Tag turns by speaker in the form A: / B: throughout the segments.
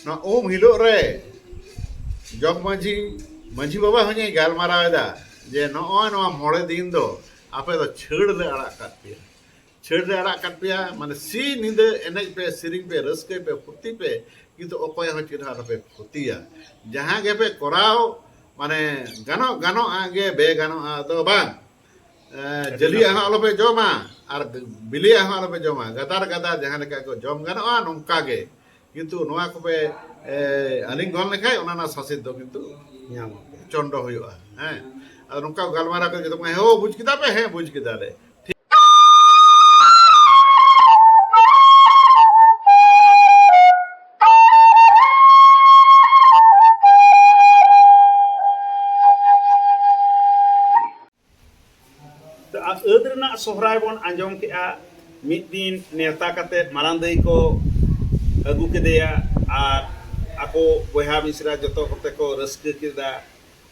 A: हिलो रे जग माझी माझी बाबा हमें गलमारा जे नवा मोड़े दिन दो आपे तो छेड़ ले अड़ा काट पे छेड़ ले अड़ा काट पे माने सी नींद एनज पे सिरिंग पे रस्के पे फुर्ती पे किंतु अकोय हो चिन्हा पे फुर्तिया जहां गे पे कराओ माने गानो गानो आगे बे गानो तो बांग जली आहा आलो पे जमा और बिली आहा आलो पे जमा गदार गदार जहां लेका को जम गानो नोंका गे किंतु नोआ को पे अलिंग गन लेखाय ओना ना सासित दो किंतु चंडो हुआ हैं और नोंका गलमारा कर तो हे बुझ किदा पे हे बुझ किदा ले
B: सोहराय बन आंजम के मिद दिन नेता कते मारांग दई को अगू केदेया और आको बहा मिश्रा जो कते को रस्क केदा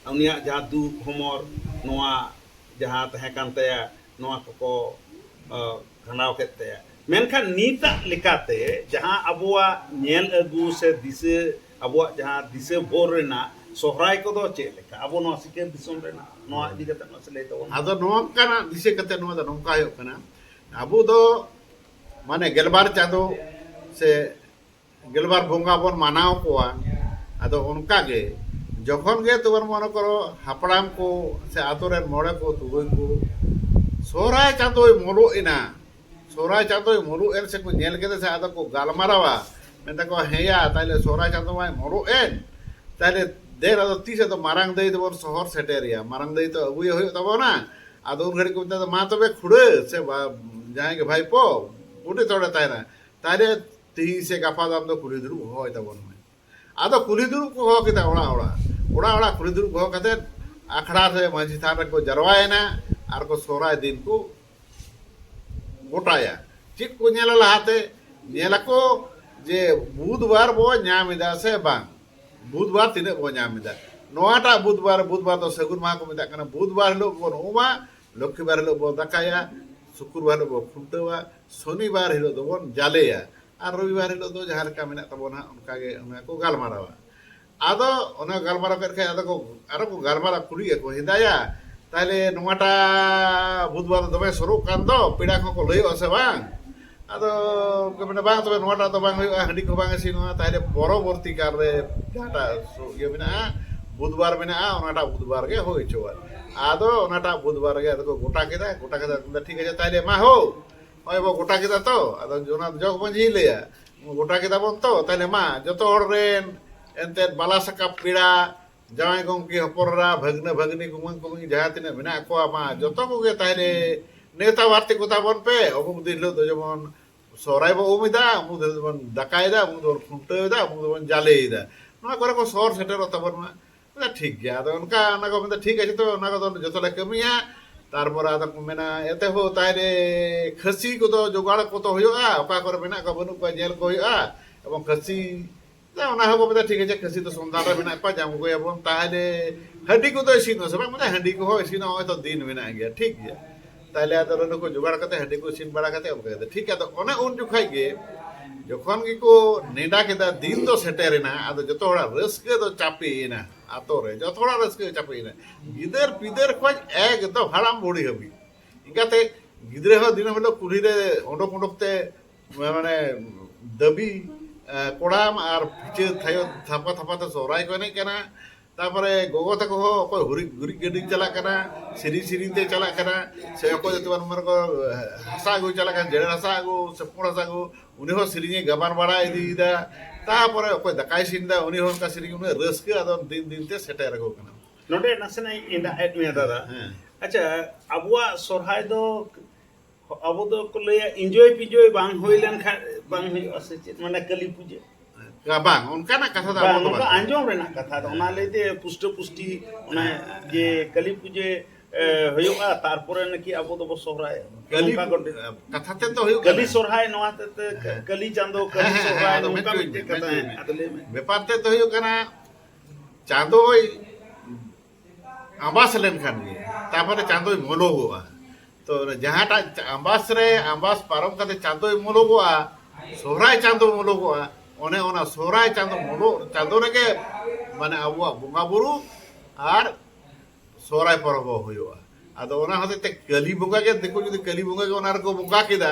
B: उनिया जहाँ दुख हमर नोआ जहाँ तहे कानतेया नोआ को घनाव केतेया मेनखान नीता लेकाते जहाँ अबुआ नेल अगू से दिसे अबुआ जहाँ दिसे बोर रेना सोहराय को दो चे लेका अबो नो सिके दिसोम रेना नोआ इदी कते नो सले तो
A: आदो नोआ काना दिसे कते नोआ द नोंका हो कना अबो दो माने गेलबार चांदो से गेलबार बोंगा बोन मानाव कोआ आदो उनका गे जखन गे तोर मन करो हापड़ाम को से आतोरे मोड़े को तुगोय को सोहराय चांदो मोलो इना सोहराय चांदो मोलो एन से को नेल केदे से आदो को गालमारावा मेंता को हेया ताले Sohrai Chando my Molo N ताले देर आदो तीसे तो मारांग दई दबोन शहर सेटेरिया मारांग दई तो अबुय होय तबोना आदो उन घड़ी को तो मा तबे खुड़े से जाए के भाई पो उठे तोड़े तायना ताले ती से गाफा दाम तो कुली दुरु होय तबोन आदो कुली दुरु को हो केता ओड़ा ओड़ा ओड़ा ओड़ा कुली दुरु हो कते आखड़ा से माझी थान को जरवायना आर को सोराय दिन को गोटाया चिक को नेला लहाते नेला को जे बुधवार बो न्यामिदा से बांग बुधवार तीन बो न्यामिदा नोआटा बुधवार बुधवार तो सगुन माह को मिता कना बुधवार लो बो उमा लक्ष्मीवार लो बो दकाया शुक्रवार लो बो खुंटवा शनिवार हिलो दो बन जालेया और रविवार हिलो दो जहां लेका मेना तबोना उनका गे उना को गालमारावा आदो उना गालमारा करके आदो को गालमारा कुली को हिदाया ताले नोआटा बुधवार दबे शुरू कान दो पीड़ा को लई असे बांग आदो कमेना बांग तबे नोआटा तो बांग हंडी को बांग सिनो ताले परवर्ती काल रे जाटा ये बिना बुधवार में ना बुधवार के हो आदो बुधवार के आदो गोटा के ठीक है ताइले मा हो ओय बो गोटा के तो आदो जोना जग मंझी लेया गोटा के बन तो ताइले मा जतो हर रेन एनते बाला सका पीड़ा जाय गंकी हपररा भगने भगनी गुमन कुमंग जहा तिने बिना को मा जतो को के ताइले नेता वार्ते को ताबन पे अमुक दिलो तो जमन सोराय बो उमिदा अमुक दबन दकायदा अमुक दबन खुंटेदा अमुक दबन जालेदा ना करे को सोर सेटर तबन मा ठीक गया तो उनका ना ठीक है तो ना को जो तो कमिया तारपर आदो को मेना एते हो ताइले खसी को तो जोगाड़ को तो होयोआ ओका करे मेना को बनु को जेल को होयोआ एवं खसी ना ओना हो को ठीक है खसी तो संदार रे मेना पा जाम को एवं ताइले हड्डी को तो सीनो सब मने हड्डी को हो सीनो हो तो दिन मेना गया ठीक गया ताइले आदो रे को जोगाड़ करते हड्डी को सीन बड़ा करते ओके ठीक है तो ओने उन जुखाई गे जखन की को नेडा केदा दिन तो सेटेरेना आदो जतो हड़ा रस्के तो चापीना आतो रे जतो हड़ा रस्के चापीना गिदर पिदर खोज एकदम हराम बुढ़ी हबी इनकाते गिदरे हो दिन हलो कुली रे ओंडोक ओंडोकते माने दबी कोड़ाम और पिचे थायो थापा थापा तो सोराय को नहीं केना तापरे गोगो तक हो कोई हुरी गुरी गडी चला कना सिरी सिरी ते चला कना से को जतवन मर को हसा गो चला कना जेड़ हसा गो सपुड़ हसा गो उनी हो सिरी गबान बड़ा इदीदा तापरे कोई दकाई सिंदा उनी हो का सिरी उनी रस्के आदो दिन दिन ते सेटे रखो कना
B: नोडे नसना इंदा एट में दादा अच्छा अबुआ सोरहाय दो अबो दो को ले एंजॉय पिजॉय बांग होइलन खा बांग होय असे माने कली पूजे
A: बांग उनका ना कथा दा
B: उनका आंजोम रेना कथा दा ओना लेते पुष्ट पुष्टि ओना जे कली पूजे होयोगा तारपरे नकी अबो दो सोहराय
A: कली कथा ते तो होयो
B: कली सोहराय नवा ते कली चांदो कली सोहराय उनका मिटे कथा है अदले में
A: व्यापार ते तो होयो कना चांदो होय आंबास लेन खान गे तापरे चांदो मोलो होआ तो जहाटा आंबास रे आंबास पारम कते चांदो मोलो होआ सोहराय चांदो मोलो होआ ᱚᱱᱮ ᱚᱱᱟ ᱥᱚᱦᱨᱟᱭ ᱪᱟᱸᱫᱳ ᱢᱩᱞᱩᱜ ᱪᱟᱸᱫᱳ ᱨᱮᱜᱮ ᱢᱟᱱᱮ ᱟᱵᱚᱣᱟᱜ ᱵᱚᱸᱜᱟ ᱵᱩᱨᱩ ᱟᱨ ᱥᱚᱦᱨᱟᱭ ᱯᱚᱨᱚᱵᱽ ᱦᱚᱸ ᱦᱩᱭᱩᱜᱼᱟ ᱟᱫᱚ ᱚᱱᱟ ᱦᱚᱛᱮᱡ ᱛᱮ ᱠᱟᱹᱞᱤ ᱵᱚᱸᱜᱟ ᱜᱮ ᱫᱤᱠᱩ ᱡᱩᱫᱤ ᱠᱟᱹᱞᱤ ᱵᱚᱸᱜᱟ ᱜᱮ ᱚᱱᱟ ᱨᱮᱠᱚ ᱵᱚᱸᱜᱟ ᱠᱮᱫᱟ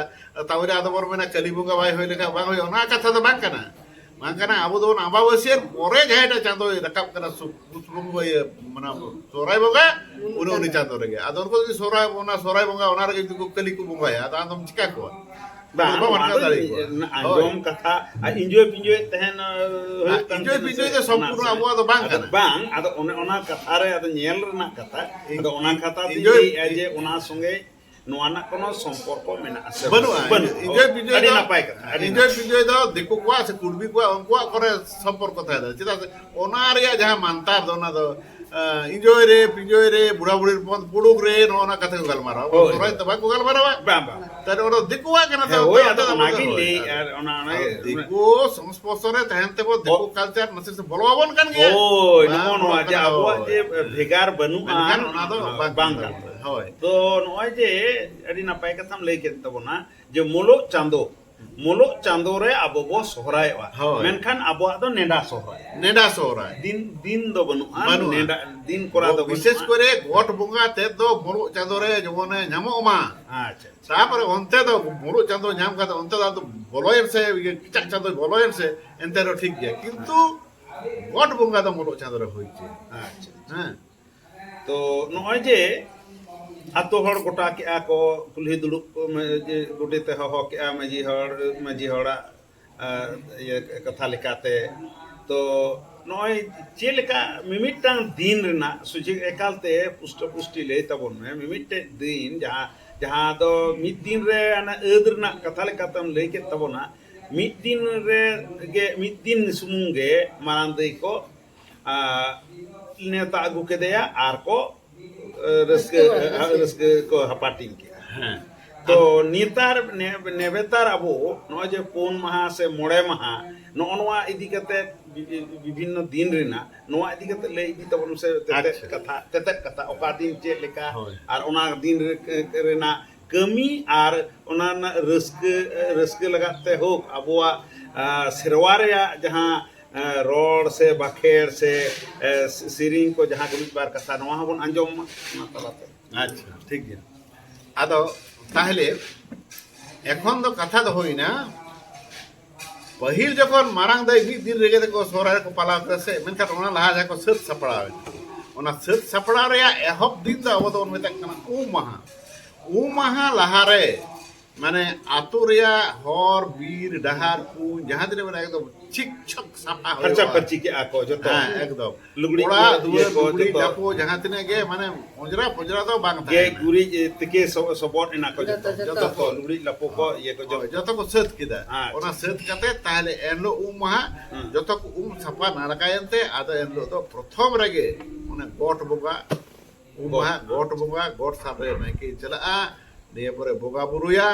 A: ᱛᱟᱦᱚᱞᱮ ᱟᱫᱚ ᱵᱚᱱ ᱢᱮᱱᱟ ᱠᱟᱹᱞᱤ ᱵᱚᱸᱜᱟ ᱵᱟᱭ ᱦᱩᱭ ᱞᱮᱠᱷᱟᱱ ᱵᱟᱝ ᱦᱩᱭᱩᱜᱼᱟ ᱚᱱᱟ ᱠᱟᱛᱷᱟ ᱫᱚ ᱵᱟᱝ ᱠᱟᱱᱟ ᱟᱵᱚ ᱫᱚ ᱟᱢᱵᱟᱵᱟᱹᱥᱭᱟᱹ ᱯᱚᱨᱮ ᱡᱟᱦᱟᱸᱭᱴᱟᱜ ᱪᱟᱸᱫᱳᱭ ᱨᱟᱠᱟᱵ ᱠᱟᱱᱟ ᱯᱩᱥ ᱵᱚᱸᱜᱟ ᱢᱟᱱᱮ ᱥᱚᱦᱨᱟᱭ ᱵᱚᱸᱜᱟ ᱩᱱᱤ ᱪᱟᱸᱫᱳ ᱨᱮᱜᱮ ᱟᱫᱚ ᱩᱱᱠᱩ ᱡᱩᱫᱤ ᱥᱚᱦᱨᱟᱭ ᱵᱚᱸᱜᱟ ᱚᱱᱟ ᱨᱮᱜᱮ ᱡᱩᱫᱤ ᱠᱟᱹᱞᱤ ᱠᱚ ᱵᱚᱸᱜᱟᱭᱟ ᱟᱫᱚ ᱟᱢᱫᱚᱢ ᱪᱤᱠᱟ ᱠᱚᱣᱟ
B: bang anjom kata enjoy pinjoy tehen
A: enjoy pinjoy itu sempurna abuah do bang kana
B: bang ada ona kata re ada nyel rena kata ada ona kata ti aje ona songe noa na kono somporko mena ase
A: enjoy pinjoy
B: adi napai kata
A: enjoy pinjoy do diku kwa se kurbi kwa unkua kore somporko thada chida ona reya jaha mantar do ona do enjoy re pinjoy re bura buri puduk re noa kata ko galmara sorai to ba ko galmara
B: bang
A: tadi orang dikuat kan
B: ada lagi le ona
A: diku sonsposore tahan tebo diku culture masih sebolawon kan ya
B: oh nomo no aja abuah je bhegar banuan
A: ona do
B: bang hoy to noy je adi napai katam lay ket tabona je muluk chando re abo bo sohrai wa menkan abo do nenda sohrai din do banuan nenda din kora do
A: বিশেষ করে goat বঙ্গা তে তো মুলুক চাঁদো রে যেমন ᱧᱟᱢᱚᱜᱼমা
B: আচ্ছা
A: তারপরে অন্তে তো মুলুক চাঁদো ᱧᱟᱢ কাতে অন্তে তো বলয়েন সে কিচাক চাঁদো বলয়েন সে এনতে র ঠিক গিয়া কিন্তু গট বঙ্গা তো মুলুক চাঁদো রে হইছে
B: আচ্ছা
A: হ্যাঁ
B: তো নয় যে ato hor gota ke ako kulhi duduk gode te ho ke maji hora ye katha lekate to noy cheleka mimitang din rena suji ekalte pusti le tabon me mimitte din jaha do mid din re ana edrna katha lekatam le ke tabona mid din re ge mid din sumunge marandei ko neta agu ke deya ar ko rusk को हपाटिंग किया तो नितार नेवेतार अबो no जे 4 माह से 6 माह नोनवा इदी कते विभिन्न दिन रेना नोवा इदी कते ले इदी तबन से तेते कथा ओका दिन चे लेका और ओना दिन रेना कमी और ओना रस्क लगाते हो अबोआ सेरवारिया जहां रोड से बाखेर से सिरिंग को जहां के बार कथा नवा हबन अंजम तलाते
A: अच्छा ठीक है आदो ताहले এখন তো কথা তো হই না पहिल যখন মারাং দাই মিদ দিন রেগে को सोहराय को पाला करसे मेनखान ओना लाहा जा को सत सपड़ा ओना सत सपड़ा रे एहब दिन दा अब तो मेता कना उ माहा लाहा रे माने आतो रेया हर बीर डहार को जहां दिन में एकदम छिक छक साफा हो
B: खर्चा पर्ची के आको जो तो
A: एकदम
B: लुगड़ी
A: गुड़ी जापो जहां तिने गे माने पंजरा तो बांग था
B: ये गुड़ी तके सपोर्ट इना को जो तो लुगड़ी लपो को ये को
A: जो तो को सेट किदा ओना सेट कते ताहले एनलो माहा जो तो साफा नारकायनते आदो एनलो तो प्रथम रेगे माने गोट बोगा माहा गोट बोगा गोट साबे नाकी चला dia pore boga buruya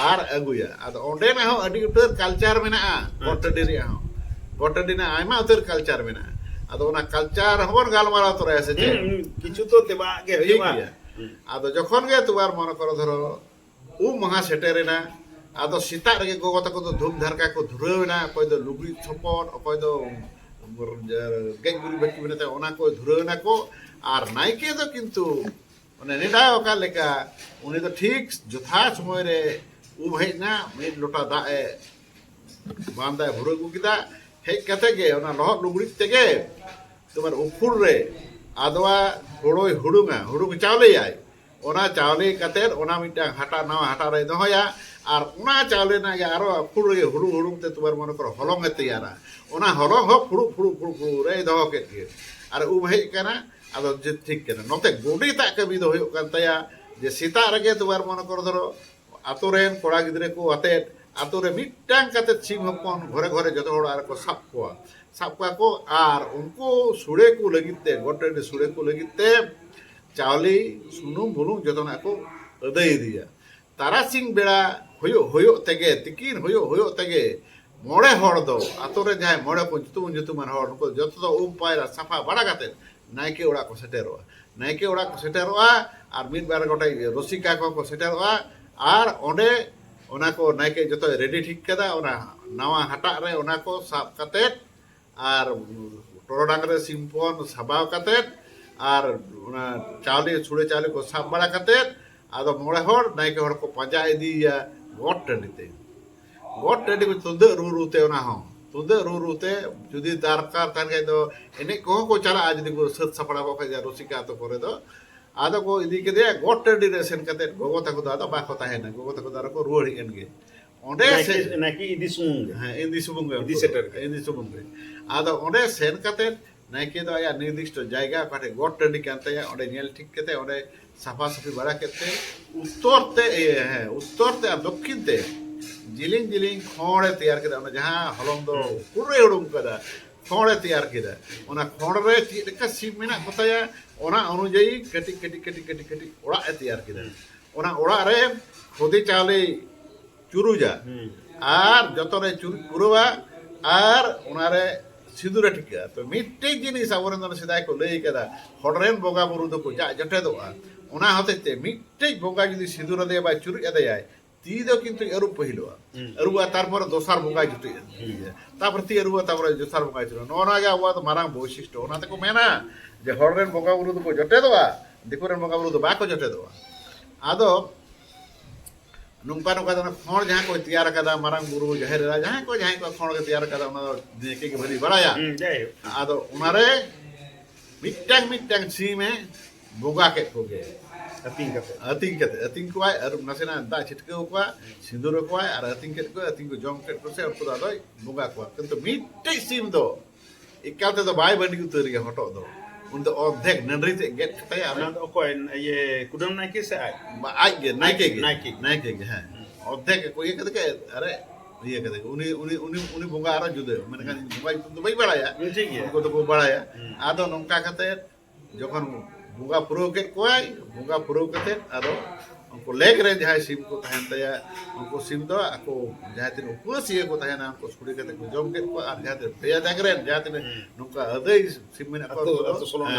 A: ar aguya ado onde na ho adi utar culture mena gotadiri ho gotadina aima utar culture mena ado ona culture hon galmara to rese je
B: kichu to teba ge hoiba
A: ado jokhon ge tuar mone koro dhoro maha seterena ado sita rege gogo tako to dhum dharka ko dhurena koy do lugri chopot koy do geng guri beti benate ona ko dhurena ko ar naike do kintu NEDA ओका लेका उनी तो ठीक जथा समय रे हेजना mid लोटा दा ए बांदा भुरो गुकिदा हे कते गे ओना लहत लुगड़ी तेगे तुम्हार उफुर रे आदवा होड़ोय हुड़ुंग चावले आय ओना चावले कते ओना मिटा हाटा नावा हाटा रे दहया और ओना चावले ना गे आरो उफुर रे हुड़ुंग ते तुम्हार मन कर हलंग तैयारा ओना हलंग हो फुड़ु रे दह के और हे कना आदो जे ठीक केना नते गोडी ता कबी दो होय कान तया जे सीता रगे तुबार मन कर धरो आतो रेन कोड़ा गिदरे को अते आतो रे मिटांग कते सिंह हपन घरे घरे जतो होड़ आर को साप को आर उनको सुड़े को लगिते गोटे सुड़े को लगिते चावली सुनुम बुनुम जतो ना को अदय दिया तारा सिंह बेड़ा होयो तेगे तिकिन होयो तेगे मोड़े होड़ दो आतो रे जाय मोड़े को जुतु मन होड़ को जतो तो पायरा सफा बड़ा काते नायके ओड़ा को सेटेरोआ और मिड बार गोटे रसिका को सेटेरोआ और ओंडे ᱚᱱᱟ ᱠᱚ ᱱᱟᱭᱠᱮ ᱡᱚᱛᱚ ᱨᱮᱰᱤ ᱴᱷᱤᱠ ᱠᱮᱫᱟ ᱚᱱᱟ ᱱᱟᱣᱟ ᱦᱟᱴᱟᱜ ᱨᱮ ᱚᱱᱟ ᱠᱚ ᱥᱟᱵ ᱠᱟᱛᱮᱫ ᱟᱨ ᱴᱚᱨᱚᱰᱟᱝ ᱨᱮ ᱥᱤᱢᱯᱚᱱ ᱥᱟᱵᱟᱣ ᱠᱟᱛᱮᱫ ᱟᱨ ᱚᱱᱟ ᱪᱟᱣᱞᱮ ᱥᱩᱲᱮ ᱪᱟᱣᱞᱮ ᱠᱚ ᱥᱟᱵ ᱵᱟᱲᱟ ᱠᱟᱛᱮᱫ ᱟᱫᱚ ᱢᱚᱬᱮ ᱦᱚᱲ ᱱᱟᱭᱠᱮ ᱦᱚᱲ ᱠᱚ ᱯᱟᱸᱡᱟ ᱤᱫᱤᱭᱮᱭᱟ ᱜᱚᱴ ᱴᱟᱺᱰᱤ te ᱜᱚᱴ ᱴᱟᱺᱰᱤ ᱠᱚ ᱛᱩᱢᱫᱟᱹᱜ ᱨᱩ te ᱚᱱᱟ ᱦᱚᱸ ᱛᱩᱢᱫᱟᱹᱜ ᱨᱩ te ᱡᱩᱫᱤ ᱫᱟᱨᱠᱟᱨ ᱛᱟᱦᱮᱱ ᱠᱷᱟᱡ ᱫᱚ ᱮᱱᱮᱡ ᱠᱚᱦᱚᱸ ᱠᱚ ᱪᱟᱞᱟᱜᱼᱟ ᱡᱩᱫᱤ ᱠᱚ ᱥᱟᱹᱛ ᱥᱟᱯᱲᱟᱣ ᱠᱚ ᱠᱷᱟᱡ ᱨᱩᱥᱤᱠᱟ ᱟᱛᱳ ᱠᱚᱨᱮ ᱫᱚ ᱟᱫᱚ ᱠᱚ ᱤᱫᱤ ᱠᱮᱫᱮᱭᱟ ᱜᱚᱴ ᱴᱟᱺᱰᱤ ᱨᱮ ᱥᱮᱱ ᱠᱟᱛᱮᱫ ᱜᱚᱜᱚ ᱛᱟᱠᱚ ᱫᱚ ᱟᱫᱚ ᱵᱟᱠᱚ ᱛᱟᱦᱮᱱᱟ ᱜᱚᱜᱚ ᱛᱟᱠᱚ ᱫᱚ ᱟᱨᱚ ᱠᱚ ᱨᱩᱣᱟᱹᱲ ᱦᱮᱡ ᱮᱱ ᱜᱮ ᱚᱸᱰᱮ ᱥᱮ
B: नाকি इदी सुमुंग
A: ᱦᱮᱸ ᱤᱫᱤ ᱥᱩᱢᱩᱝ ᱜᱮ
B: ᱤᱫᱤ ᱥᱮᱴᱮᱨ ᱜᱮ
A: ᱤᱫᱤ ᱥᱩᱢᱩᱝ ᱜᱮ ᱟᱫᱚ ᱚᱸᱰे ᱥᱮᱱ ᱠᱟᱛᱮᱫ ᱱᱟᱭᱠᱮ ᱫᱚ ᱟᱭᱟᱜ ᱱᱤᱨᱫᱤᱥᱴᱚ ᱡᱟᱭᱜᱟ ᱚᱠᱟᱴᱷᱮ ᱜᱚᱴ ᱴᱟᱺᱰᱤ ᱠᱟᱱ ᱛᱟᱭᱟ ᱚᱸᱰे ᱧᱮᱞ ᱴᱷᱤᱠ ᱠᱟᱛᱮ ᱚᱸᱰे ᱥᱟᱯᱷᱟ ᱥᱟᱯᱷᱤ ᱵᱟᱲᱟ ᱠᱮᱫᱛᱮ ᱩᱛᱛᱚᱨ te ᱟᱨ দক্ষিণ te ᱡᱤᱞᱤᱧ ᱡᱤᱞᱤᱧ ᱠᱷᱚᱸᱲᱮ ᱛᱮᱭᱟᱨ ᱠᱮᱫᱟ ᱚᱱᱟ ᱡᱟᱦᱟᱸ ᱦᱚᱞᱚᱝ ᱫᱚ ᱯᱩᱨᱟᱹᱭ ᱩᱰᱩᱝ ᱠᱟᱫᱟ ᱠᱷᱚᱸᱲᱮ ᱛᱮᱭᱟर ᱠᱮᱫᱟ ᱚᱱᱟ ᱠᱷᱚᱸᱲ ᱨᱮ ᱪᱮᱫ ᱞᱮᱠᱟ ᱥᱤᱢ ᱢᱮᱱᱟᱜ ᱠᱚᱛᱟᱭᱟ ᱚᱱᱟ ᱚᱱᱩᱡᱟᱭᱤ ᱠᱟᱹᱴᱤᱡ ᱠᱟᱹᱴᱤᱡ ᱠᱟᱹᱴᱤᱡ ᱠᱟᱹᱴᱤᱡ ᱠᱟᱹᱴᱤᱡ ᱚᱲᱟᱜ ᱮ ᱛᱮᱭᱟर ᱠᱮᱫᱟ ᱚᱱᱟ ᱚᱲᱟᱜ ᱨᱮ ᱠᱷᱚᱫᱮ ᱪᱟᱣᱞᱮ ᱪᱩᱨᱩᱡᱟ ᱟᱨ ᱡᱚᱛᱚ ᱨᱮ ᱪᱩᱨᱩᱡ ᱯᱩᱨᱟᱹᱣᱟ ᱟᱨ ᱚᱱᱟᱨᱮ ᱥᱤᱸᱫᱩᱨᱮ ᱴᱷᱤᱠᱟ ᱛᱚ ᱢᱤᱫᱴᱮᱡ ᱡᱤᱱᱤᱥ ᱟᱵᱚᱨᱮᱱ ᱫᱚ ᱥᱮᱫᱟᱭ ᱠᱚ ᱞᱟᱹᱭ ᱠᱟᱫᱟ ᱦᱚᱲ ᱨᱮᱱ ᱵᱚᱸᱜᱟ ᱵᱩᱨᱩ ᱫᱚᱠᱚ ᱡᱟᱜ ᱡᱚᱴᱮᱫᱚᱜᱼᱟ ᱚᱱᱟ ᱦᱚᱛᱮᱡ te ᱢᱤᱫᱴᱮᱡ ᱵᱚᱸᱜᱟ ᱡᱩᱫᱤ ᱥᱤᱸᱫᱩᱨ ᱟᱫᱮᱭᱟ ᱵᱟ ᱪᱩᱨᱩᱡ ᱟᱫᱮᱭᱟᱭ ᱛᱤ ᱫᱚ ᱠᱤᱱᱛᱩ ᱟᱹᱨᱩᱵ ᱯᱟᱹᱦᱤᱞᱚᱜᱼᱟ ᱟᱹᱨᱩᱵᱟ ᱛᱟᱨᱯᱚᱨᱮ ᱫᱚᱥᱟᱨ ᱵᱚᱸᱜᱟᱭ ᱡᱩᱴᱤᱡᱼᱟ ᱛᱟᱨᱯᱚᱨᱮ ᱛᱤ ᱟᱹᱨᱩᱵᱟ ᱛᱟᱨᱯᱚᱨᱮ ᱫᱚᱥᱟর ᱵᱚᱸᱜᱟᱭ ᱡᱩᱴᱤᱡᱼᱟ ᱱᱚᱜᱼᱚ ᱜᱮ ᱟᱵᱚᱣᱟᱜ ᱫᱚ ᱢᱟᱨᱟᱝ ᱵᱳᱭᱥᱤᱥᱴᱚ ᱚᱱᱟ ᱛᱮᱠᱚ ᱢᱮᱱᱟ ᱡᱮ ᱦᱚᱲ ᱨᱮᱱ ᱵᱚᱸᱜᱟ ᱵᱩᱨᱩ ᱫᱚᱠᱚ ᱡᱚᱴᱮᱫᱚᱜᱼᱟ ᱫᱤᱠᱩ ᱨᱮᱱ ᱵᱚᱸᱜᱟ ᱵᱩᱨᱩ ᱫᱚ ᱵᱟᱠᱚ ᱡᱚᱴᱮᱫᱚᱜᱼᱟ ᱟᱫᱚ ᱱᱚᱝᱠᱟ ᱱᱚᱝᱠᱟ ᱫᱚ ᱠᱷᱚᱸᱲ ᱡᱟᱦᱟᱸ ᱠᱚ ᱛᱮᱭᱟर ᱠᱟᱫᱟ ᱢᱟᱨᱟᱝ ᱵᱩᱨᱩ ᱡᱟᱦᱮᱨ ᱮᱨᱟ ᱡᱟᱦᱟᱸᱭ ᱠᱚ ᱠᱷᱚᱸᱲ ᱜᱮ ᱛᱮᱭᱟर ᱠᱟᱫᱟ ᱚᱱᱟ ᱫᱚ ᱱᱟᱭᱠᱮ ᱜᱮ ᱵᱷᱟᱹᱞᱤ ᱵᱟᱲᱟᱭᱟ ᱟᱫᱚ ᱚᱱᱟᱨᱮ ᱢᱤᱫᱴᱟᱝ ᱢᱤᱫᱴᱟᱝ ᱥᱤᱢᱮ ᱵᱚᱸᱜᱟ ᱠᱮᱫ ᱠᱚᱜᱮ ᱟᱹᱛᱤᱧ ᱠᱟᱛᱮ ᱟᱹᱛᱤᱧ ᱠᱚᱣᱟᱭ ᱟᱹᱨᱩᱵ ᱱᱟᱥᱮᱱᱟᱜ ᱫᱟᱜ ᱪᱷᱤᱴᱠᱟᱹᱣ ᱠᱚᱣᱟ ᱥᱤᱸᱫᱩᱨ ᱟᱠᱚᱣᱟᱭ ᱟᱨ ᱟᱹᱛᱤᱧ ᱠᱮᱫ ᱠᱚᱣᱟ ᱟᱹᱛᱤᱧ ᱠᱚ ᱡᱚᱢ ᱠᱮᱫ ᱠᱚ ᱥᱮ ᱩᱱᱠᱩ ᱫᱚ ᱟᱫᱚᱭ ᱵᱚᱸᱜᱟ ᱠᱚᱣᱟ ᱠᱤᱱᱛᱩ ᱢᱤᱫᱴᱮᱡ ᱥᱤᱢ ᱫᱚ ᱮᱠᱟᱞ ᱛᱮᱫᱚ ᱵᱟᱭ ᱵᱟᱹᱰᱤ ᱩᱛᱟᱹᱨᱮᱭᱟ ᱦᱚᱴᱚᱜ ᱫᱚ ᱩᱱᱤ ᱫᱚ ᱚᱨᱫᱷᱮᱠ ᱱᱟᱹᱰᱨᱤ ᱛᱮ ᱜᱮᱫ ᱠᱟᱛᱟᱭᱟ
B: ᱚᱱᱟ ᱫᱚ ᱚᱠᱚᱭ ᱤᱭᱟᱹ ᱠᱩᱰᱟᱹᱢ ᱱᱟᱭᱠᱮ ᱥᱮ
A: ᱟᱡ ᱜᱮ ᱱᱟᱭᱠᱮ
B: ᱱᱟᱭᱠᱮ
A: ᱜᱮ ᱦᱮᱸ অর্ধেক ᱠᱚ ᱤᱭᱟᱹ ᱠᱟᱛᱮ ᱜᱮ ᱟᱨᱮ ᱤᱭᱟᱹ ᱠᱟᱛᱮ উনি ᱵᱚᱸᱜᱟ ᱟᱨᱚ ᱡᱩᱫᱟᱹ ᱢᱮᱱᱠᱷᱟᱱ ᱵᱚᱸᱜᱟ ᱧᱩᱛᱩᱢ ᱫᱚ ᱵᱟᱹᱧ ᱵᱟᱲᱟᱭᱟ
B: ᱴᱷᱤক ᱜᱮᱭᱟ
A: ᱩᱱᱠᱩ ᱫᱚᱠᱚ ᱵᱟᱲᱟᱭᱟ ᱟᱫᱚ ᱱᱚᱝᱠᱟ ᱠᱟᱛᱮ ᱡᱚᱠᱷᱚᱱ ᱵᱚᱸᱜᱟ ᱯᱩᱨᱟᱹᱣ ᱠᱮᱫ ᱠᱚᱣᱟᱭ ᱵᱚᱸᱜᱟ ᱯᱩᱨᱟᱹᱣ ᱠᱟᱛᱮ ᱟᱫᱚ ᱩᱱᱠᱩ ᱞᱮᱜ ᱨᱮ ᱡᱟᱦᱟᱸᱭ ᱥᱤᱢ ko ᱛᱟᱦᱮᱱ ᱛᱟᱭᱟ ᱩᱱᱠᱩ ᱥᱤᱢ ᱫᱚ ᱟᱠᱚ ᱡᱟᱦᱟᱸ ᱛᱤᱱᱟᱹᱜ ᱩᱯᱟᱹᱥᱤᱭᱟᱹ ko ᱛᱟᱦᱮᱱᱟ ᱩᱱᱠᱩ ᱥᱩᱲᱤ ᱠᱟᱛᱮ ko ᱡᱚᱢ ᱠᱮᱫ ᱠᱚᱣᱟ ᱟᱨ ᱡᱟᱦᱟᱸ ᱛᱤᱱᱟᱹᱜ ᱯᱮᱭᱟ ᱡᱟᱜ ᱨᱮᱱ ᱡᱟᱦᱟᱸ ᱛᱤᱱᱟᱹᱜ ᱱᱚᱝᱠᱟ ᱟᱹᱫᱟᱹᱭ ᱥᱤᱢ ᱢᱮᱱᱟᱜ ᱠᱚᱣᱟ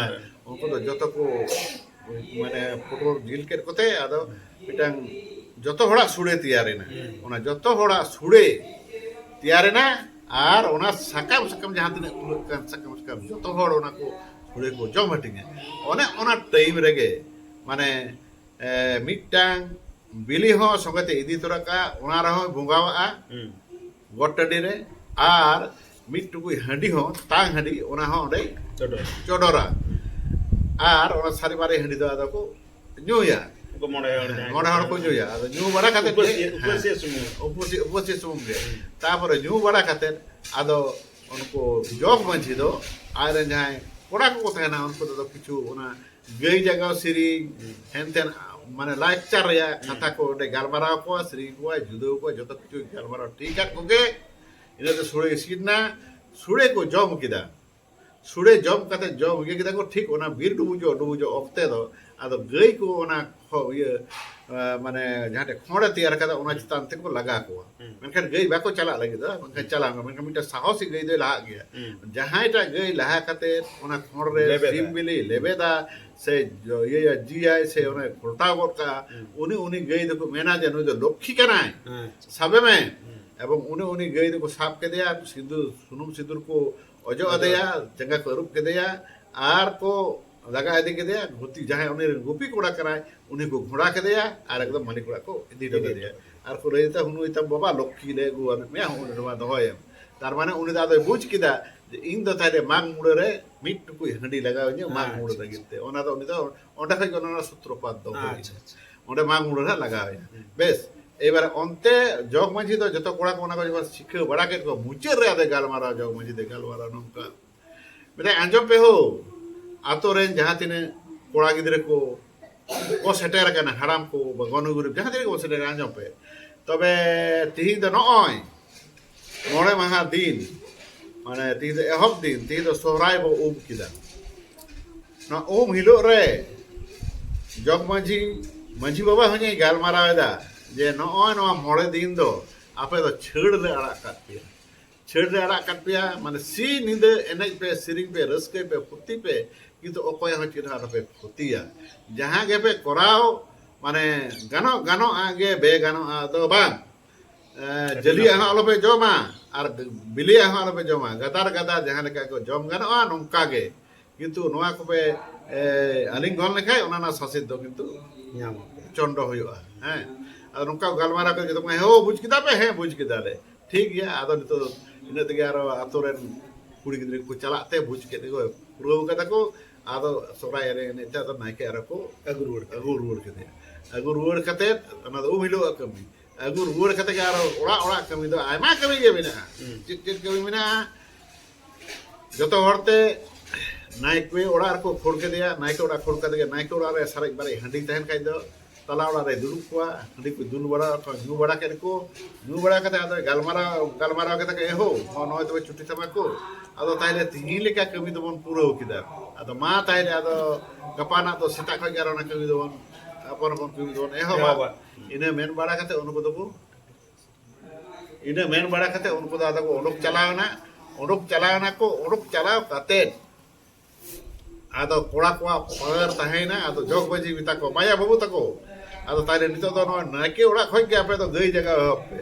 A: ᱩᱱᱠᱩ ᱫᱚ ᱡᱚᱛᱚ ᱠᱚ ᱢᱟᱱᱮ ᱯᱩᱴᱩᱨ ᱡᱤᱞ ᱠᱮᱫ ᱠᱚᱛᱮ ᱟᱫᱚ ᱢᱤᱫᱴᱟᱝ ᱡᱚᱛᱚ ᱦᱚᱲᱟᱜ ᱥᱩᱲᱮ ᱛᱮᱭᱟᱨᱮᱱᱟ ᱚᱱᱟ ᱡᱚᱛᱚ ᱦᱚᱲᱟᱜ ᱥᱩᱲᱮ ᱛᱮᱭᱟᱨᱮᱱᱟ ᱟᱨ ᱚᱱᱟ ᱥᱟᱠᱟᱢ ᱡᱟᱦᱟᱸ ᱛᱤᱱᱟᱹᱜ ᱠᱩᱞᱟᱹᱜ ᱠᱟᱱ ᱥᱟᱠᱟᱢ ᱡᱚᱛᱚ ᱦᱚᱲ ᱚᱱᱟ ᱠᱚ ᱥᱩᱲᱮ ᱠᱚ ᱡᱚᱢ ᱦᱟᱹᱴᱤᱧᱟ ᱚᱱᱟ ᱴᱟᱭᱤᱢ ᱨᱮᱜᱮ ᱢᱟᱱᱮ ᱢᱤᱫᱴᱟᱝ ᱵᱤᱞᱤ ᱦᱚᱸ ᱥᱚᱸᱜᱮ ᱛᱮ ᱤᱫᱤ ᱛᱚᱨᱟ ᱠᱟᱜᱼᱟ ᱚᱱᱟ ᱨᱮᱦᱚᱸ ᱵᱚᱸᱜᱟᱣᱟᱜᱼᱟ ᱜᱚᱴ ᱴᱟᱺᱰᱤ ᱨᱮ ᱟᱨ ᱢᱤᱫ ᱴᱩᱠᱩᱡ ᱦᱟᱺᱰᱤ ᱦᱚᱸ ᱛᱟᱝ ᱦᱟᱺᱰි ᱚᱱᱟ ᱦᱚᱸ ᱚᱸᱰᱮ ᱪᱚᱰᱚᱨᱟ ᱟᱨ ᱚᱱᱟ ᱥᱟᱨᱮ ᱵᱟᱨᱮ ᱦᱟᱺᱰᱤ ᱫᱚ ᱟᱫᱚ ᱠᱚ ᱧᱩᱭᱟ ᱢᱚᱬᱮ ᱦᱚᱲ ᱠᱚ ᱧᱩᱭᱟ ᱟᱫᱚ ᱧᱩ ᱵᱟᱲᱟ ᱠᱟᱛᱮ ᱩᱯᱟᱹᱥᱤ ᱥᱩᱢᱩᱝ ᱜᱮ ᱛᱟᱨᱯᱚᱨᱮ ᱧᱩ ᱵᱟᱲᱟ ᱠᱟᱛᱮ ᱟᱫᱚ ᱩᱱᱠᱩ ᱡᱚᱜᱽ ᱢᱟᱺᱡᱷᱤ ᱫᱚ ᱟᱡᱨᱮᱱ ᱡᱟᱦᱟᱸᱭ ᱠᱚᱲᱟ ᱠᱚᱠᱚ ᱛᱟᱦᱮᱱᱟ ᱩᱱᱠᱩ ᱫᱚ ᱠᱤᱪᱷᱩ ᱚᱱᱟ ᱜᱟᱹᱭ ᱡᱟᱜᱟᱣ ᱥᱮᱨᱮᱧ ᱦᱮᱱᱛᱮᱱ ᱢᱟᱱᱮ ᱞᱟᱠᱪᱟᱨ ᱨᱮᱭᱟᱜ ᱠᱟᱛᱷᱟ ᱠᱚ ᱚᱸᱰᱮ ᱜᱟᱞᱢᱟᱨᱟᱣ ᱠᱚᱣᱟ ᱥᱮᱨᱮᱧ ᱠᱚᱣᱟ ᱡᱩᱫᱟᱹᱣ ᱠᱚᱣᱟ ᱡᱚᱛᱚ ᱠᱤᱪᱷᱩ ᱜᱟᱞᱢᱟᱨᱟᱣ ᱴᱷᱤᱠᱟᱫ ᱠᱚᱜᱮ ᱤᱱᱟᱹ ᱫᱚ ᱥᱩᱲᱮ ᱤᱥᱤᱱᱟ ᱥᱩᱲᱮ ko ᱡᱚᱢ ᱠᱮᱫᱟ ᱥᱩᱲᱮ ᱡᱚᱢ ᱠᱟᱛᱮ ᱡᱚᱢ ᱤᱭᱟᱹ ᱠᱮᱫᱟ ᱠᱚ ᱴᱷᱤᱠ ᱚᱱᱟ ᱵᱤᱨ ᱰᱩᱵᱩᱡᱚᱜ ᱚᱠᱛᱮ ᱫᱚ ᱟᱫᱚ ᱜᱟᱹᱭ ko ᱚᱱᱟ ᱤᱭᱟᱹ ᱢᱟᱱᱮ ᱡᱟᱦᱟᱸ ᱠᱷᱚᱸᱲᱮ ᱛᱮᱭᱟᱨ ᱠᱟᱫᱟ ᱚᱱᱟ ᱪᱮᱛᱟᱱ ᱛᱮᱠᱚ ᱞᱟᱜᱟ ᱠᱚᱣᱟ ᱢᱮᱱᱠᱷᱟᱱ ᱜᱟᱹᱭ ᱵᱟᱠᱚ ᱪᱟᱞᱟᱜ ᱞᱟᱹᱜᱤᱫ ᱢᱮᱱᱠᱷᱟन ᱪᱟᱞᱟᱣ ᱢᱮᱱᱠᱷᱟन ᱢᱤᱫᱴᱟᱝ ᱥᱟᱦᱚᱥᱤ ᱜᱟᱹᱭ ᱫᱚᱭ ᱞᱟᱦᱟᱜ ᱜᱮᱭᱟ ᱡᱟᱦᱟᱸᱭᱴᱟᱜ ᱜᱟᱹᱭ ᱞᱟᱦᱟ ᱠᱟᱛᱮ ᱚᱱᱟ ᱠᱷᱚᱸᱲ ᱨᱮ ᱥᱤᱢ ᱵᱤᱞᱤ ᱞᱮᱵᱮᱫᱟ ᱥᱮ ᱤᱭᱟᱹ ᱡᱤᱭᱟᱭ ᱥᱮ ᱚᱱᱟ ᱜᱷᱚᱞᱴᱟᱣ ᱜᱚᱫ ᱠᱟᱜᱼᱟ ᱩᱱᱤ ᱜᱟᱹᱭ ᱫᱚᱠᱚ ᱢᱮᱱᱟ ᱡᱮ ᱱᱩᱭ ᱫᱚ ᱞᱚক্ষ্মী ᱠᱟᱱᱟᱭ ᱥᱟᱵᱮ ᱢᱮ এবং উনি গাই দো সাপ কেদেয়া সিঁদুর সুনুম সিঁদুর কো অজো আদেয়া জাঙ্গা কো রূপ কেদেয়া আর কো লাগা ইদি কেদেয়া গুতি যাহাই উনি গুপি কোড়া কারায় উনি কো ঘোড়া কেদেয়া আর একদম মানি কোড়া কো ইদি টো কেদেয়া আর কো রেতা হুনু ইতা বাবা লক্ষ্মী লে গু আমি মে হুন নমা দহয়ম তার মানে উনি দাদা বুঝ কিদা যে ইন দো তাইলে মাগ মুড়ে রে মিট টুকু হাঁডি লাগাও নি মাগ মুড়ে লাগিতে ওনা দো উনি দো ওটা খাই কোনা সূত্রপাত দো ওটা মাগ মুড়ে লাগাও বেশ এবার অন্তে জগ মাঝি তো যত কোড়া কোনা করে শিখে বড়া কেট কো মুচের রে আদে গালমারা জগ মাঝি দে গালমারা নমকা মানে আঞ্জম পে হো আতো রেন যাহা তিনে কোড়া গিদরে কো সেটের কানা হারাম কো বা গনগুরু যাহা তিনে কো সেটের আঞ্জম পে তবে তিহিন তো নয় মরে মাহা দিন মানে তিহিন এহব দিন তিহিন তো সোহরাই বো কিদা না হিলো রে জগ মাঝি বাবা হয়ে গালমারা এদা যে নয় মরে দিন দো আপে তো ছেড় রে আড়াগ কাট পেয়া মানে সি নিদে এনে পে সিরিং পে রসকে পে ফুটি পে কিন্তু অকয় হচ্ছে চিন্তা পে ফুটিয়া যাহা গে পে করাও মানে গানো আগে বে গানো আদো বাং ᱡᱟᱹᱞᱤᱭᱟᱜ ᱦᱚᱸ ᱟᱞᱚᱯᱮ ᱡᱚᱢᱟ ᱟᱨ ᱵᱤᱞᱤᱭᱟᱜ ᱦᱚᱸ ᱟᱞᱚᱯᱮ ᱡᱚᱢᱟ ᱜᱟᱫᱟᱨ ᱜᱟᱫᱟᱨ ᱡᱟᱦᱟᱸ ᱞᱮᱠᱟ ᱠᱚ ᱡᱚᱢ ᱜᱟᱱᱚᱜᱼᱟ ᱱᱚᱝᱠᱟ ᱜᱮ ᱠᱤᱱᱛᱩ ᱱᱚᱣᱟ ᱠᱚᱯᱮ ᱟᱹᱞᱤᱧ ᱞᱮᱠᱷᱟᱡ ᱚᱱᱟ ᱨᱮᱱᱟᱜ ᱥᱟᱥᱮᱛ ᱫᱚ ᱠᱤᱱᱛᱩ
B: ᱧᱟᱢᱚᱜ
A: ᱪᱚᱱᱰᱚ ᱦᱩᱭᱩᱜᱼᱟ ᱦᱮᱸ ᱟᱫᱚ ᱱᱚᱝᱠᱟ ᱜᱟᱞᱢᱟᱨᱟᱣ ᱠᱟᱛᱮ ᱡᱚᱛᱚ ᱦᱮᱸ ᱵᱩᱡᱽ ᱠᱮᱫᱟ ᱯᱮ ᱦᱮᱸ ᱵᱩᱡᱽ ᱠᱮᱫᱟᱞᱮ ᱴᱷᱤक ᱜᱮᱭᱟ ᱟᱫᱚ ᱱᱤᱛᱚᱜ ᱤᱱᱟᱹ ᱛᱮᱜᱮ ᱟᱨᱚ ᱟᱛᱳ ᱨᱮᱱ ᱠᱩᱲᱤ ᱜᱤᱫᱽᱨᱟᱹ ᱠᱚ ᱪᱟᱞᱟᱜ ᱛᱮ ᱵᱩᱡᱽ ᱠᱮᱫ ᱛᱮᱠᱚ ᱯᱩᱨᱟᱹᱣ ᱠᱟᱫᱟ ᱠᱚ ᱟᱫᱚ ᱥᱚᱦᱨᱟᱭ ᱮᱱᱮᱡ ᱛᱮ ᱟᱫᱚ ᱱᱟᱭᱠᱮ ᱟᱨᱚ ᱠᱚ
B: ᱟᱹᱜᱩ ᱨᱩᱣᱟᱹᱲ
A: ᱠᱮᱫᱮᱭᱟ ᱟᱹᱜᱩ ᱨᱩᱣᱟᱹᱲ ᱠᱟᱛᱮᱫ ᱚᱱᱟ ᱫᱚ ᱦᱤᱞᱳᱜ ᱠᱟᱹᱢᱤ ᱟᱹᱜᱩ ᱨᱩᱣᱟᱹᱲ ᱠᱟᱛᱮ ᱜᱮ ᱟᱨᱚ ᱚᱲᱟᱜ ᱠᱟᱹᱢᱤ ᱫᱚ ᱟᱭᱢᱟ ᱠᱟᱹᱢᱤ ᱜᱮ ᱢᱮᱱᱟᱜᱼᱟ ᱪᱮᱫ ᱠᱟᱹᱢᱤ ᱢᱮᱱᱟᱜᱼᱟ ᱡᱚᱛᱚ ᱦᱚᱲᱛᱮ नायके ᱚᱲᱟᱜ ᱨᱮᱠᱚ ᱠᱷᱳᱲ ᱠᱮᱫᱮᱭᱟ ᱱᱟᱭके ᱚᱲᱟᱜ ᱠᱷᱳᱲ ᱠᱟᱛᱮ ᱜᱮ ᱱᱟᱭके ᱚᱲᱟᱜ ᱨᱮ ᱥᱟᱨᱮᱡ ᱵᱟᱨᱮᱡ ᱦᱟᱺᱰᱤ ᱛᱟᱦᱮᱱ ᱠᱷᱟᱡ ᱫᱚ ᱛᱟᱞᱟ ᱚᱲᱟᱜ ᱨᱮ ᱫᱩᱲᱩᱵ ᱠᱚᱣᱟ ᱦᱟᱺᱰᱤ ᱠᱚ ᱫᱩᱞ ᱵᱟᱲᱟ ᱧᱩ ᱵᱟᱲᱟ ᱠᱮᱫ ᱠᱚ ᱧᱩ ᱵᱟᱲᱟ ᱠᱟᱛᱮ ᱟᱫᱚ ᱜᱟᱞᱢᱟᱨᱟᱣ ᱠᱟᱛᱮ ᱜᱮ ᱮᱦᱳ ᱱᱚᱜᱼᱚᱭ ᱛᱚᱵᱮ ᱪᱷᱩᱴᱤ ᱛᱟᱢᱟ ᱠᱚ ᱟᱫᱚ ᱛᱟᱦᱞᱮ ᱛᱤᱦᱤᱧ ᱞᱮᱠᱟ ᱠᱟᱹᱢᱤ ᱫᱚᱵᱚᱱ ᱯᱩᱨᱟᱹᱣ ᱠᱮᱫᱟ ᱟᱫᱚ ᱢᱟ ᱛᱟᱦᱞᱮ ᱟᱫᱚ ᱜᱟᱯᱟᱱᱟᱜ ᱫᱚ ᱥᱮᱛᱟᱜ ᱠᱷᱚᱡ ᱜᱮ ᱟᱨ ᱚᱱᱟ ᱠᱟᱹᱢᱤ ᱫᱚᱵᱚᱱ ᱟᱯᱚᱱ ᱠᱟᱹᱢᱤ ᱫᱚᱵᱚᱱ ᱮᱦᱚᱵᱟ ᱤᱱᱟᱹ ᱢᱮᱱ ᱵᱟᱲᱟ ᱠᱟᱛᱮ ᱩᱱᱠᱩ ᱫᱚ ᱤᱱᱟᱹ ᱢᱮᱱ ᱵᱟᱲᱟ ᱠᱟᱛᱮ ᱩᱱᱠᱩ ᱫᱚ ᱟᱫᱚ ᱠᱚ ᱚᱰᱚᱠ ᱪᱟᱞᱟᱣᱱᱟ ᱠᱚ ᱚᱰᱚᱠ ᱪᱟᱞᱟᱣ ᱠᱟᱛᱮᱫ ᱟᱫᱚ ᱠᱚᱲᱟ ᱠᱚᱣᱟᱜ ᱯᱟᱣᱟᱨ ᱛᱟᱦᱮᱱᱟ ᱟᱫᱚ ᱡᱚᱜ ᱢᱟᱹᱡᱷᱤ ᱢᱮᱛᱟ ᱠᱚ ᱢᱟᱭᱟ ᱵᱟᱹᱵᱩ ᱛᱟᱠᱚ ᱟᱫᱚ ᱛᱟᱦᱞᱮ ᱱᱤᱛᱚᱜ ᱫᱚ ᱱᱚᱣᱟ ᱱᱟᱭके ᱚᱲᱟᱜ ᱠᱷᱚᱡ ᱜᱮ ᱟᱯᱮ ᱫᱚ ᱜᱟᱹᱭ ᱡᱟᱜᱟ ᱮᱦᱚᱵ ᱯᱮ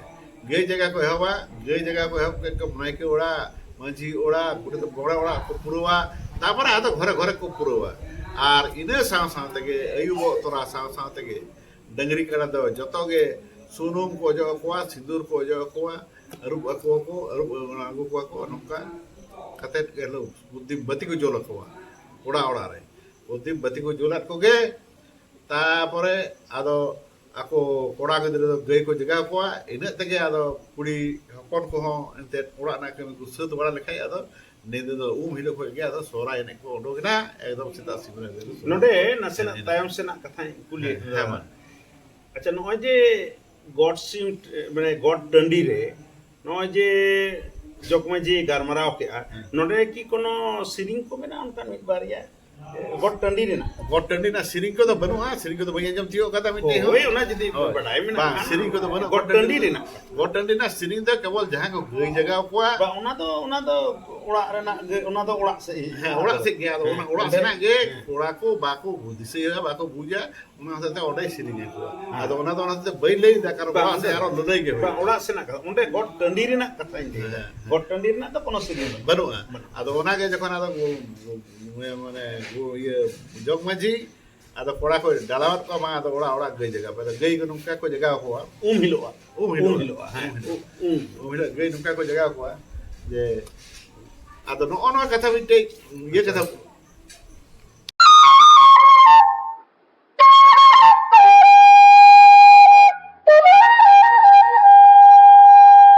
A: ᱜᱟᱹᱭ ᱡᱟᱜᱟ ᱠᱚ ᱮᱦᱚᱵᱟ ᱜᱟᱹᱭ ᱡᱟᱜᱟ ᱠᱚ ᱮᱦᱚᱵ ᱠᱮᱫ ᱠᱚ ᱱᱟᱭके ᱚᱲᱟᱜ ᱢᱟᱹᱡᱷᱤ ᱚᱲᱟᱜ ᱵᱚᱲᱟ ᱚᱲᱟᱜ ᱠᱚ ᱯᱩᱨᱟᱹᱣᱟ ᱛᱟᱨᱯᱚᱨᱮ ᱟᱫᱚ ঘরে ᱠᱚ ᱯᱩᱨᱟᱹᱣᱟ ᱟᱨ ᱤᱱᱟᱹ साव ᱛᱮᱜᱮ ᱟᱹᱭᱩᱵᱚᱜ ᱛᱚᱨᱟ साव ᱛᱮᱜᱮ ᱰᱟᱹᱝᱨᱤ ᱠᱟᱰᱟ ᱫᱚ ᱡᱚᱛᱚ ᱜᱮ ᱥᱩᱱᱩᱢ ᱠᱚ ᱚᱡᱚᱜ ᱟᱠᱚᱣᱟ ᱥᱤᱸᱫᱩᱨ ᱠᱚ ᱚᱡᱚᱜ ᱟᱠᱚᱣᱟ ᱟᱹᱨᱩᱵ ᱟᱹᱜᱩ ᱠᱚᱣᱟ ᱠᱚ ᱱᱚᱝᱠᱟ ᱠᱟᱛᱮᱫ ᱵᱟᱹᱛᱤ ᱠᱚ ᱡᱩᱞ ᱟᱠᱚᱣᱟ ᱚᱲᱟᱜ ᱨᱮ ᱵᱟᱹᱛᱤ ᱠᱚ ᱡᱩᱞᱟᱫ ᱠᱚᱜᱮ ᱛᱟᱨᱯᱚᱨᱮ ᱟᱫᱚ ᱟᱠᱚ ᱠᱚᱲᱟ ᱜᱤᱫᱽᱨᱟᱹ ᱫᱚ ᱜᱟᱹᱭ ᱠᱚ ᱡᱟᱜᱟᱣ ᱠᱚᱣᱟ ᱤᱱᱟᱹᱜ ᱛᱮᱜᱮ ᱟᱫᱚ ᱠᱩᱲᱤ ᱦᱚᱯᱚᱱ ᱠᱚᱦᱚᱸ ᱮᱱᱛᱮᱫ ᱚᱲᱟᱜ ᱨᱮᱱᱟᱜ ᱠᱟᱹᱢᱤ ᱠᱚ ᱥᱟᱹᱛ ᱵᱟᱲᱟ ᱞᱮᱠᱷᱟᱡ ᱟᱫᱚ ᱧᱤᱫᱟᱹ ᱫᱚ ᱦᱤᱞᱳᱜ ᱠᱷᱚᱡ ᱜᱮ ᱟᱫᱚ ᱥᱚᱦᱨᱟᱭ ᱮᱱᱮᱡ ᱠᱚ ᱩᱰᱩᱠᱮᱱᱟ ᱮᱠᱫᱚᱢ ᱥᱮᱛᱟᱜ ᱥᱤᱢᱨᱟᱹ
B: ᱱᱚᱰᱮ ᱱᱟᱥᱮᱱᱟᱜ ᱛᱟᱭᱚᱢ ᱥᱮᱱᱟᱜ ᱠᱟᱛᱷᱟᱧ ᱠᱩᱞᱤᱭᱮᱫ
A: ᱢᱟ
B: আচ্ছা নয় যে গড সিম মানে গড টান্ডি রে নয় যে জগমাঝি গারমারাও কেয়া নডে কি কোনো সিরিং কো মেনা অনকা মিট বারিয়া গড টান্ডি রে না
A: ᱜᱚᱴ ᱴᱟᱺᱰᱤ ᱨᱮᱱᱟᱜ ᱥᱮᱨᱮᱧ ᱠᱚᱫᱚ ᱵᱟᱹᱱᱩᱜᱼᱟ ᱥᱮᱨᱮᱧ ᱠᱚᱫᱚ ᱵᱟᱹᱧ ᱟᱸᱡᱚᱢ ᱛᱤᱭᱳᱜ ᱠᱟᱫᱟ ᱢᱤᱫᱴᱮᱡ ᱦᱚᱸ
B: ᱦᱳᱭ ᱚᱱᱟ ᱡᱩᱫᱤ ᱵᱟᱰᱟᱭ ᱢᱮᱱᱟᱜᱼᱟ
A: ᱵᱟᱝ ᱥᱮᱨᱮᱧ ᱠᱚᱫᱚ ᱵᱟᱹᱱᱩᱜᱼᱟ
B: ᱜᱚᱴ ᱴᱟᱺᱰᱤ ᱨᱮᱱᱟᱜ
A: ᱜᱚᱴ ᱴᱟᱺᱰᱤ ᱨᱮᱱᱟᱜ ᱥᱮᱨᱮᱧ ᱫᱚ ᱠᱮᱵᱚᱞ ᱡᱟᱦᱟᱸ ᱠᱚ ᱜᱟᱹᱭ ᱡᱟᱜᱟᱣ ᱠᱚᱣᱟ
B: ᱵᱟ ᱚᱱᱟ ᱫᱚ ᱚᱲᱟᱜ ᱨᱮᱱᱟᱜ ᱚᱱᱟ ᱫᱚ ᱚᱲᱟᱜ ᱥᱮᱫ
A: ᱦᱮᱸ ᱚᱲᱟᱜ ᱥᱮᱫ ᱜᱮ ᱟᱫᱚ ᱚᱱᱟ ᱚᱲᱟᱜ ᱥᱮᱱᱟᱜ ᱜᱮ ᱠᱚᱲᱟ ᱠᱚ ᱵᱟᱠᱚ ᱫᱤᱥᱟᱹᱭᱟ ᱵᱟᱠᱚ ᱵᱩᱡᱟ ᱚᱱᱟ ᱦᱚᱛᱮᱡ ᱛᱮ ᱚᱸᱰᱮ ᱥᱮᱨᱮᱧ ᱟᱠᱚᱣᱟ ᱟᱫᱚ ᱚᱱᱟ ᱫᱚ ᱚᱱᱟ ᱦᱚᱛᱮᱡ ᱛᱮ ᱵᱟᱹᱧ ᱞᱟᱹᱭᱫᱟ ᱠᱟᱨᱚᱱ ᱚᱲᱟᱜ ᱥᱮᱫ ᱟᱨᱚ ᱞᱟᱹᱞᱟᱹᱭ ᱜᱮ
B: ᱵᱟ ᱚᱲᱟᱜ ᱥᱮᱱᱟᱜ ᱠᱟᱛᱷᱟ ᱚᱸᱰᱮ ᱜᱚᱴ ᱴᱟᱺᱰᱤ ᱨᱮᱱᱟᱜ ᱠᱟᱛᱷᱟᱧ ᱞᱟᱹᱭᱫᱟ ᱜᱚᱴ ᱴᱟᱺᱰᱤ ᱨᱮᱱᱟᱜ ᱫᱚ কোনো সিরিয়াল
A: ᱵᱟᱹᱱᱩᱜᱼᱟ ᱟᱫᱚ ᱚᱱᱟᱜᱮ ᱡᱚᱠᱷᱚᱱ ᱟᱫᱚ ᱢᱟᱱᱮ ᱤᱭᱟᱹ ᱡᱚᱜᱽ ᱢᱟᱹᱡᱷᱤ ᱟᱫᱚ ᱠᱚᱲᱟ ᱠᱚ ᱰᱟᱞᱟᱣᱟᱫ ᱠᱚᱣᱟ ᱵᱟᱝ ᱟᱫᱚ ᱚᱲᱟᱜ ᱜᱟᱹᱭ ᱡᱟᱜᱟᱣ ᱟᱫᱚ ᱜᱟᱹᱭ ᱠᱚ ᱱᱚᱝᱠᱟ ᱠᱚ ᱡᱟᱜᱟᱣ ᱠᱚᱣᱟ
B: ᱦᱤᱞᱳᱜᱼᱟ
A: ᱦᱤᱞᱳᱜ ᱦᱤᱞᱳᱜ ᱜᱟᱹᱭ ᱱᱚᱝᱠᱟ ᱠᱚ ᱡᱟᱜᱟᱣ ᱠᱚᱣᱟ ᱡᱮ ᱟᱫᱚ ᱱᱚᱜᱼᱚ ᱱᱚᱣᱟ ᱠᱟᱛᱷᱟ ᱢᱤᱫᱴᱮᱡ ᱤᱭᱟᱹ ᱠᱟᱛᱷᱟ